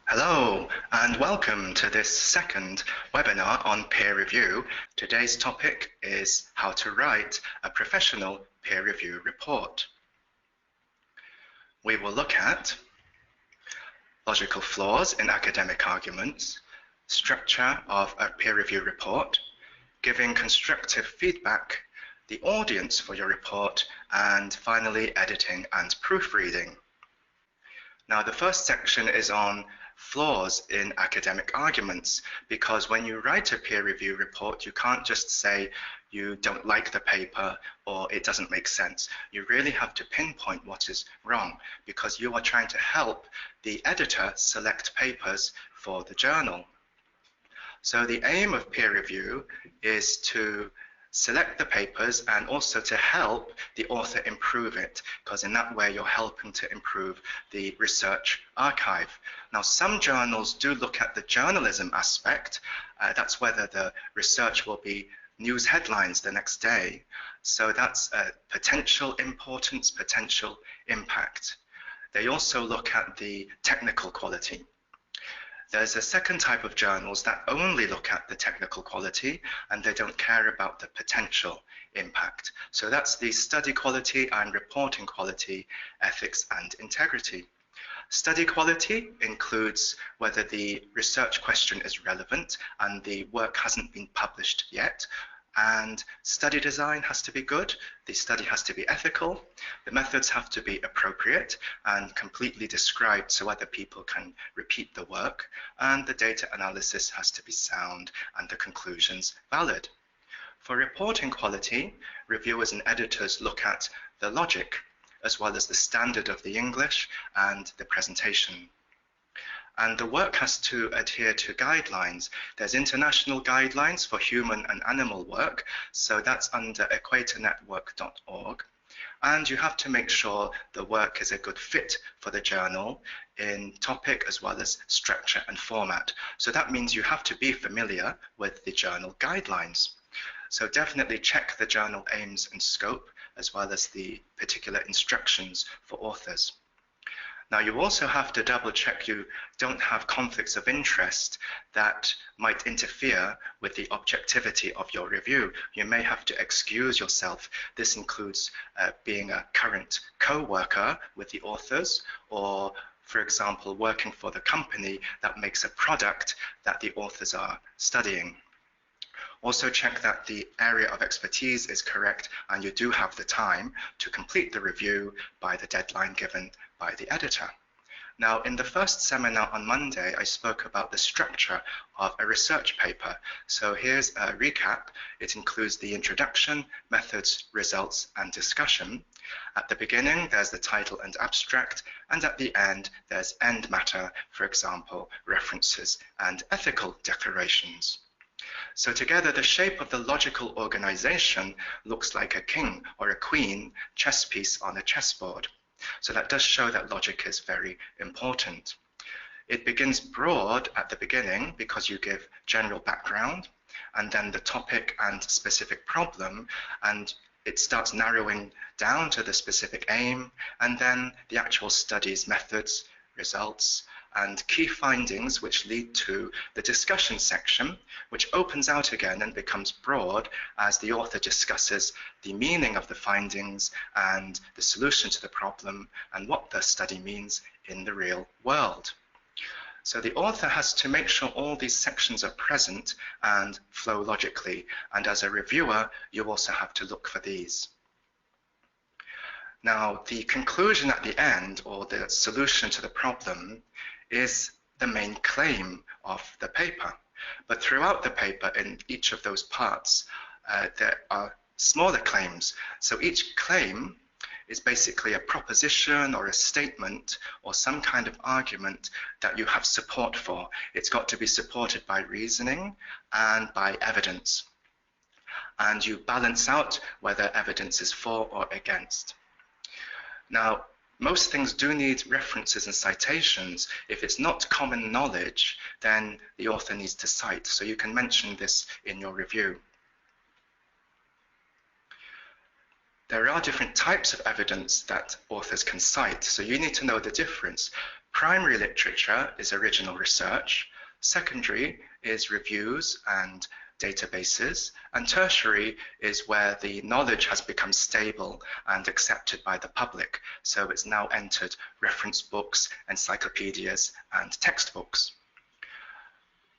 Hello, and welcome to this second webinar on peer review. Today's topic is how to write a professional peer review report. We will look at logical flaws in academic arguments, structure of a peer review report, giving constructive feedback, the audience for your report, and finally editing and proofreading. Now, the first section is on flaws in academic arguments, because when you write a peer review report, you can't just say you don't like the paper or it doesn't make sense. You really have to pinpoint what is wrong, because you are trying to help the editor select papers for the journal. So the aim of peer review is to select the papers and also to help the author improve it, because in that way you're helping to improve the research archive. Now, some journals do look at the journalism aspect. That's whether the research will be news headlines the next day. So that's a potential importance, potential impact. They also look at the technical quality. There's a second type of journals that only look at the technical quality and they don't care about the potential impact. So that's the study quality and reporting quality, ethics and integrity. Study quality includes whether the research question is relevant and the work hasn't been published yet. And study design has to be good, the study has to be ethical, the methods have to be appropriate and completely described so other people can repeat the work, and the data analysis has to be sound and the conclusions valid. For reporting quality, reviewers and editors look at the logic as well as the standard of the English and the presentation. And the work has to adhere to guidelines. There's international guidelines for human and animal work, so that's under equatornetwork.org. And you have to make sure the work is a good fit for the journal in topic as well as structure and format. So that means you have to be familiar with the journal guidelines. So definitely check the journal aims and scope as well as the particular instructions for authors. Now, you also have to double check you don't have conflicts of interest that might interfere with the objectivity of your review. You may have to excuse yourself. This includes being a current co-worker with the authors, or, for example, working for the company that makes a product that the authors are studying. Also check that the area of expertise is correct and you do have the time to complete the review by the deadline given by the editor. Now, in the first seminar on Monday, I spoke about the structure of a research paper. So here's a recap. It includes the introduction, methods, results, and discussion. At the beginning, there's the title and abstract, and at the end, there's end matter, for example, references and ethical declarations. So together, the shape of the logical organization looks like a king or a queen chess piece on a chessboard. So that does show that logic is very important. It begins broad at the beginning because you give general background, and then the topic and specific problem, and it starts narrowing down to the specific aim, and then the actual study's methods, results, and key findings, which lead to the discussion section, which opens out again and becomes broad as the author discusses the meaning of the findings and the solution to the problem and what the study means in the real world. So the author has to make sure all these sections are present and flow logically, and as a reviewer, you also have to look for these. Now, the conclusion at the end, or the solution to the problem, is the main claim of the paper. But throughout the paper, in each of those parts, there are smaller claims. So each claim is basically a proposition or a statement or some kind of argument that you have support for. It's got to be supported by reasoning and by evidence. And you balance out whether evidence is for or against. Now, most things do need references and citations. If it's not common knowledge, then the author needs to cite. So you can mention this in your review. There are different types of evidence that authors can cite, so you need to know the difference. Primary literature is original research, secondary is reviews and databases, and tertiary is where the knowledge has become stable and accepted by the public, so it's now entered reference books, encyclopedias, and textbooks.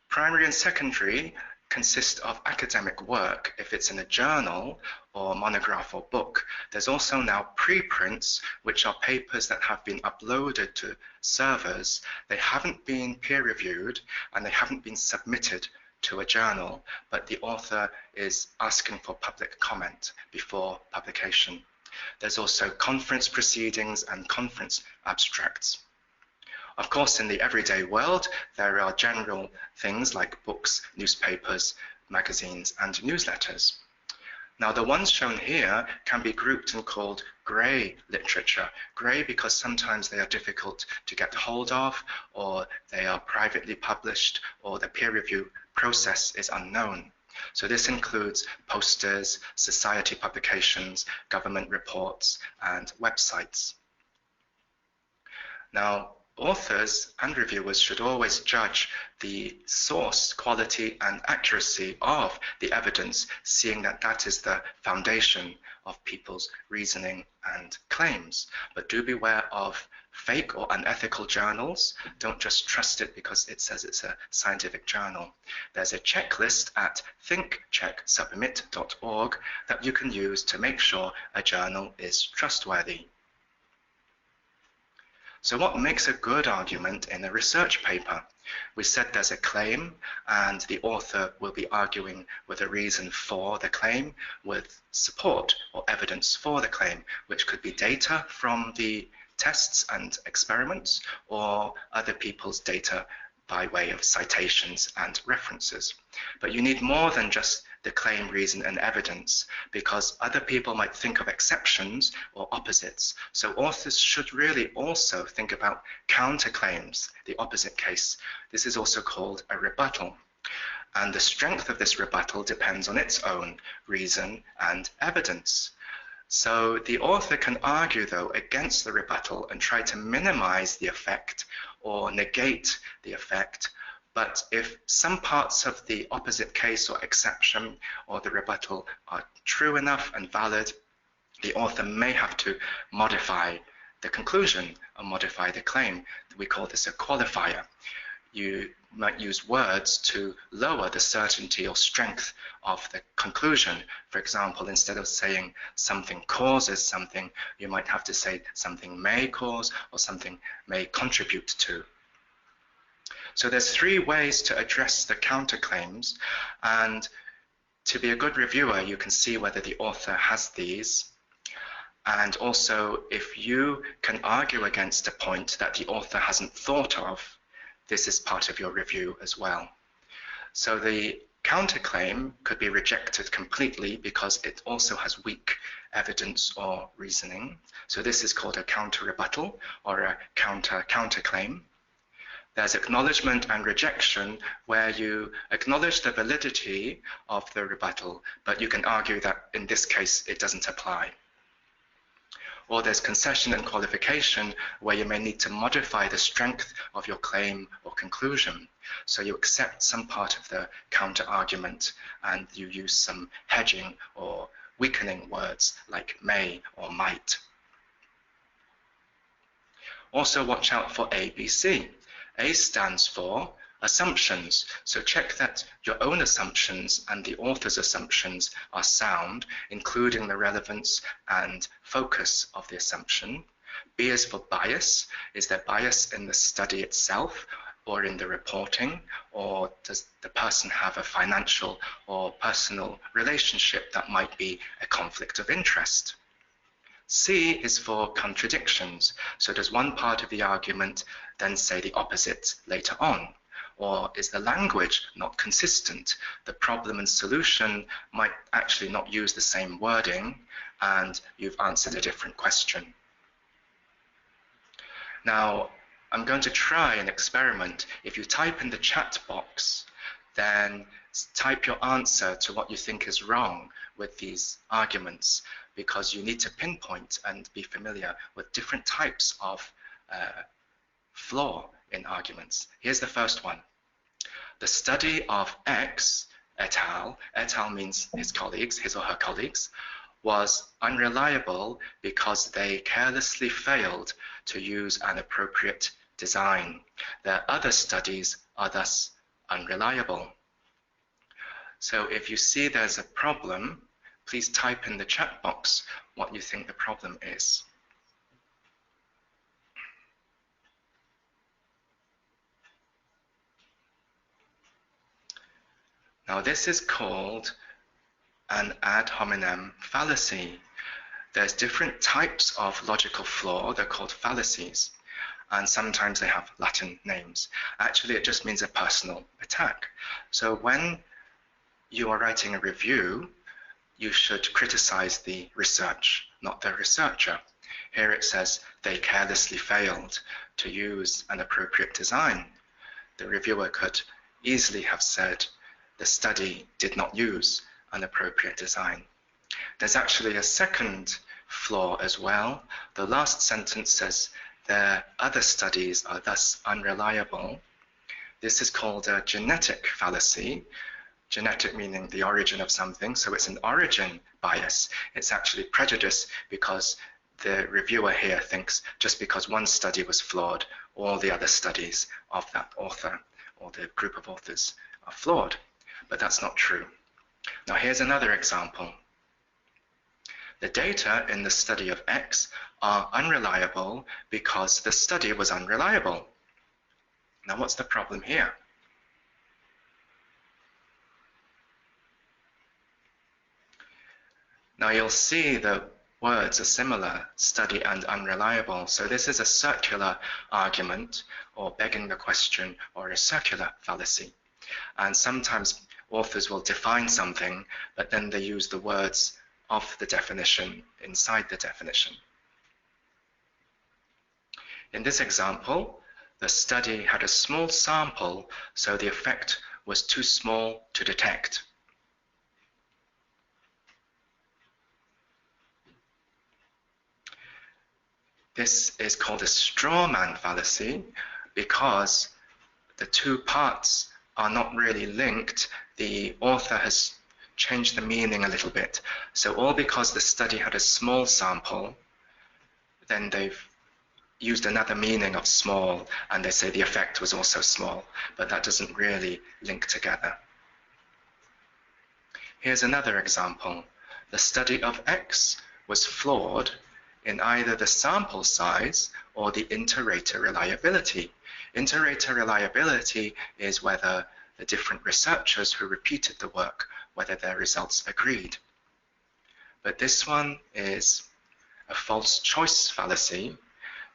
Primary and secondary consist of academic work if it's in a journal or monograph or book. There's also now preprints, which are papers that have been uploaded to servers. They haven't been peer-reviewed and they haven't been submitted to a journal, but the author is asking for public comment before publication. There's also conference proceedings and conference abstracts. Of course, in the everyday world, there are general things like books, newspapers, magazines, and newsletters. Now, the ones shown here can be grouped and called grey literature. Grey because sometimes they are difficult to get hold of, or they are privately published, or the peer review process is unknown. So this includes posters, society publications, government reports, and websites. Now, authors and reviewers should always judge the source, quality, and accuracy of the evidence, seeing that that is the foundation of people's reasoning and claims. But do beware of fake or unethical journals. Don't just trust it because it says it's a scientific journal. There's a checklist at thinkchecksubmit.org that you can use to make sure a journal is trustworthy. So what makes a good argument in a research paper? We said there's a claim and the author will be arguing with a reason for the claim, with support or evidence for the claim, which could be data from the tests and experiments or other people's data by way of citations and references. But you need more than just the claim, reason, and evidence, because other people might think of exceptions or opposites. So authors should really also think about counterclaims, the opposite case. This is also called a rebuttal. And the strength of this rebuttal depends on its own reason and evidence. So the author can argue, though, against the rebuttal and try to minimize the effect or negate the effect. But if some parts of the opposite case or exception or the rebuttal are true enough and valid, the author may have to modify the conclusion or modify the claim. We call this a qualifier. You might use words to lower the certainty or strength of the conclusion. For example, instead of saying something causes something, you might have to say something may cause or something may contribute to. So there's three ways to address the counterclaims, and to be a good reviewer, you can see whether the author has these. And also, if you can argue against a point that the author hasn't thought of, this is part of your review as well. So the counterclaim could be rejected completely because it also has weak evidence or reasoning. So this is called a counter-rebuttal or a counterclaim. There's acknowledgement and rejection, where you acknowledge the validity of the rebuttal, but you can argue that in this case it doesn't apply. Or there's concession and qualification, where you may need to modify the strength of your claim or conclusion. So you accept some part of the counter-argument and you use some hedging or weakening words like may or might. Also watch out for ABC. A stands for assumptions. So check that your own assumptions and the author's assumptions are sound, including the relevance and focus of the assumption. B is for bias. Is there bias in the study itself or in the reporting? Or does the person have a financial or personal relationship that might be a conflict of interest? C is for contradictions. So does one part of the argument then say the opposite later on? Or is the language not consistent? The problem and solution might actually not use the same wording and you've answered a different question. Now, I'm going to try an experiment. If you type in the chat box, then type your answer to what you think is wrong with these arguments, because you need to pinpoint and be familiar with different types of flaw in arguments. Here's the first one. The study of X et al. Means his colleagues, his or her colleagues, was unreliable because they carelessly failed to use an appropriate design. Their other studies are thus unreliable. So if you see there's a problem, please type in the chat box what you think the problem is. Now this is called an ad hominem fallacy. There's different types of logical flaw. They're called fallacies, and sometimes they have Latin names. Actually, it just means a personal attack. So when you are writing a review, you should criticize the research, not the researcher. Here it says they carelessly failed to use an appropriate design. The reviewer could easily have said the study did not use an appropriate design. There's actually a second flaw as well. The last sentence says their other studies are thus unreliable. This is called a genetic fallacy. Genetic meaning the origin of something, so it's an origin bias. It's actually prejudice because the reviewer here thinks just because one study was flawed, all the other studies of that author or the group of authors are flawed. But that's not true. Now here's another example. The data in the study of X are unreliable because the study was unreliable. Now what's the problem here? Now you'll see the words are similar, study and unreliable. So this is a circular argument, or begging the question, or a circular fallacy. And sometimes authors will define something, but then they use the words of the definition inside the definition. In this example, the study had a small sample, so the effect was too small to detect. This is called a straw man fallacy because the two parts are not really linked. The author has changed the meaning a little bit. So all because the study had a small sample, then they've used another meaning of small, and they say the effect was also small, but that doesn't really link together. Here's another example. The study of X was flawed in either the sample size or the inter-rater reliability. Inter-rater reliability is whether the different researchers who repeated the work, whether their results agreed. But this one is a false choice fallacy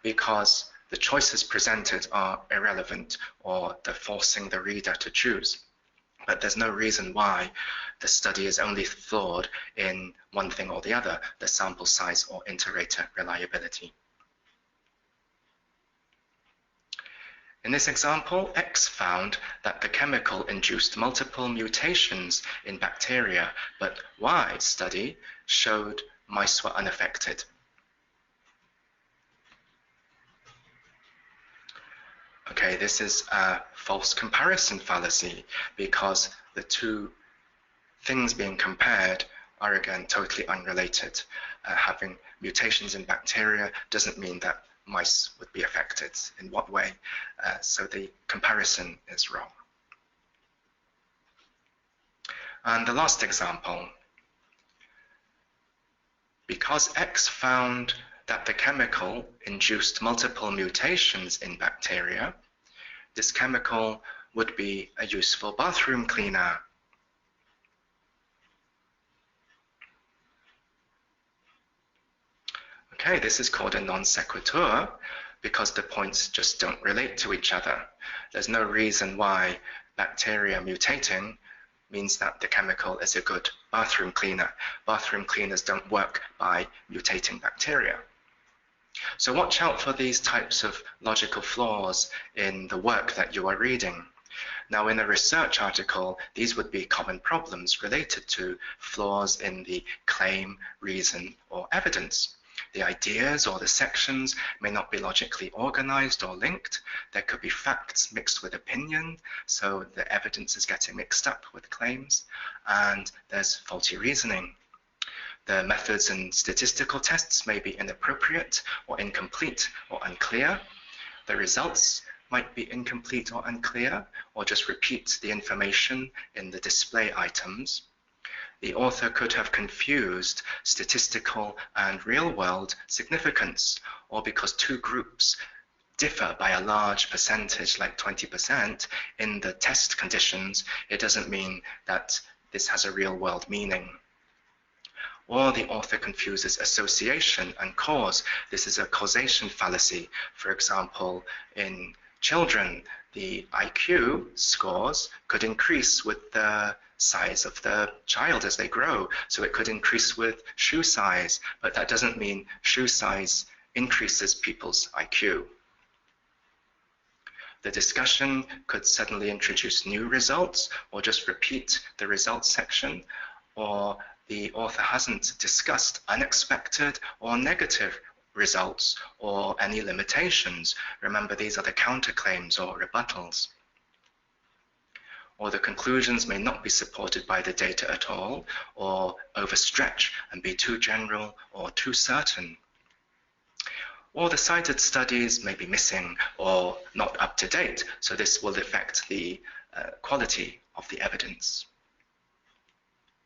because the choices presented are irrelevant, or they're forcing the reader to choose. But there's no reason why the study is only flawed in one thing or the other, the sample size or inter-rater reliability. In this example, X found that the chemical induced multiple mutations in bacteria, but Y study showed mice were unaffected. Okay, this is a false comparison fallacy because the two things being compared are again totally unrelated. Having mutations in bacteria doesn't mean that mice would be affected. In what way? So the comparison is wrong. And the last example. Because X found that the chemical induced multiple mutations in bacteria, this chemical would be a useful bathroom cleaner. Okay, this is called a non sequitur because the points just don't relate to each other. There's no reason why bacteria mutating means that the chemical is a good bathroom cleaner. Bathroom cleaners don't work by mutating bacteria. So watch out for these types of logical flaws in the work that you are reading. Now, in a research article, these would be common problems related to flaws in the claim, reason, or evidence. The ideas or the sections may not be logically organized or linked. There could be facts mixed with opinion, so the evidence is getting mixed up with claims, and there's faulty reasoning. The methods and statistical tests may be inappropriate or incomplete or unclear. The results might be incomplete or unclear, or just repeat the information in the display items. The author could have confused statistical and real-world significance, or because two groups differ by a large percentage, like 20%, in the test conditions, it doesn't mean that this has a real-world meaning. Or the author confuses association and cause. This is a causation fallacy. For example, in children, the IQ scores could increase with the size of the child as they grow. So it could increase with shoe size, but that doesn't mean shoe size increases people's IQ. The discussion could suddenly introduce new results or just repeat the results section, or the author hasn't discussed unexpected or negative results or any limitations. Remember, these are the counterclaims or rebuttals. Or the conclusions may not be supported by the data at all, or overstretch and be too general or too certain. Or the cited studies may be missing or not up to date, so this will affect the quality of the evidence.